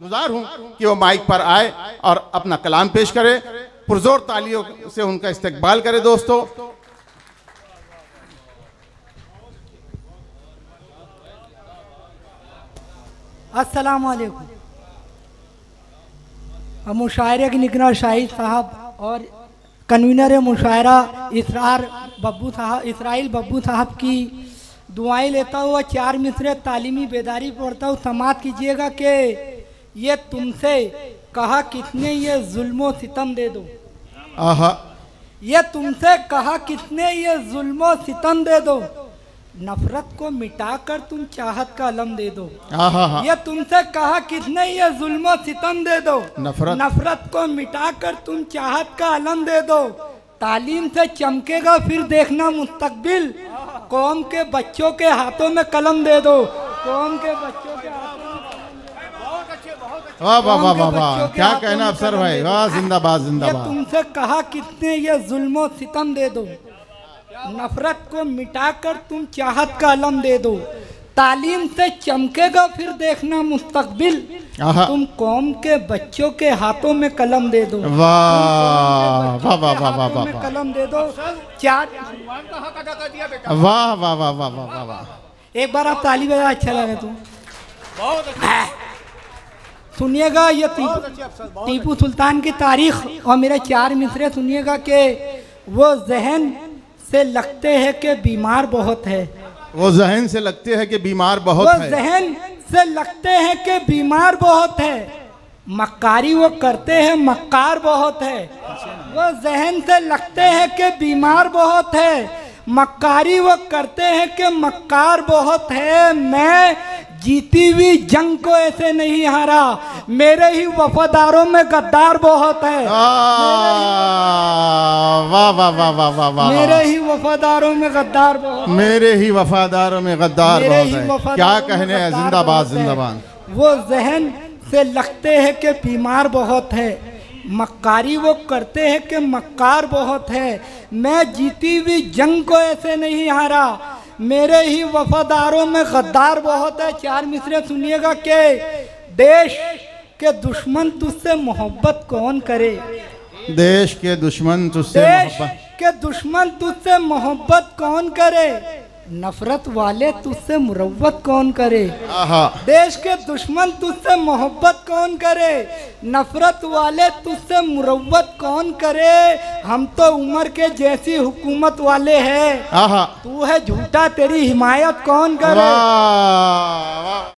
खुशगुजार हूं कि वो माइक पर आए और अपना कलाम पेश करे। पुरजोर तालियों से उनका इस्तकबाल करे। दोस्तों, अस्सलाम वालेकुम। मुशायरे के निगरान शाहिद साहब और कन्वीनर मुशायरा इसराइल बब्बू साहब की दुआएं लेता हुआ 4 मिसरे तालीमी बेदारी पढ़ता हूँ। समाअत कीजिएगा कि ये तुमसे कहा किसने ये जुल्मो सितम दे दो। आहा, ये तुमसे कहा किसने ये जुल्मो सितम दे दो, नफरत को मिटाकर तुम चाहत का अलम दे दो। ये तुमसे कहा किसने ये जुल्मो सितम दे दो, नफरत को मिटाकर तुम चाहत का अलम दे दो। तालीम से चमकेगा फिर देखना मुस्तकबिल, कौम के बच्चों के हाथों में कलम दे दो। कौम के बच्चों के हाथों में वाह वाह वाह वाह वाह, क्या कहना अफसर भाई, वाह, जिंदाबाद जिंदाबाद। ये तुमसे कहा किसने ये जुल्मो सितम दे दो, नफरत को मिटाकर तुम चाहत का अलम दे दो। तालीम से चमकेगा फिर देखना मुस्तकबिल, तुम कौम के बच्चों के हाथों में कलम दे दो। वाह वाह वाह वाह वाह वाह, कलम दे दो। चार वाह वाह वाह वाह वाह वाह। एक बार आप ताली बजा, अच्छा लगे तुम। सुनिएगा ये टीपू सुल्तान की तारीख और मेरे 4 मिसरे सुनिएगा कि वो जहन से लगते हैं कि बीमार बहुत है। वो जहन से लगते हैं कि बीमार बहुत है। वो जहन से लगते हैं कि बीमार बहुत है, मक्कारी वो करते हैं मक्कार बहुत है। वो जहन से लगते हैं कि बीमार बहुत है, मक्कारी वो करते हैं कि मक्कार बहुत है। मैं जीती हुई जंग को ऐसे नहीं हारा, मेरे ही वफादारों में गद्दार बहुत है। वाह वाह वाह वाह वाह वाह, मेरे ही वफादारों में गद्दार बहुत, मेरे ही वफादारों में गद्दार बहुत है। क्या कहने हैं, जिंदाबाद जिंदाबाद। वो जहन से लगते हैं कि बीमार बहुत है, मक्कारी वो करते हैं कि मक्कार बहुत है। मैं जीती हुई जंग को ऐसे नहीं हारा, मेरे ही वफादारों में गद्दार बहुत है। 4 मिसरे सुनिएगा कि देश के दुश्मन तुझसे मोहब्बत कौन करे, देश के दुश्मन तुझसे मोहब्बत, के दुश्मन तुझसे मोहब्बत कौन करे, नफरत वाले तुझसे मुरव्वत कौन करे। देश के दुश्मन तुझसे मोहब्बत कौन करे, नफरत वाले तुझसे मुरव्वत कौन करे। हम तो उमर के जैसी हुकूमत वाले हैं, तू है झूठा, तेरी हिमायत कौन करे।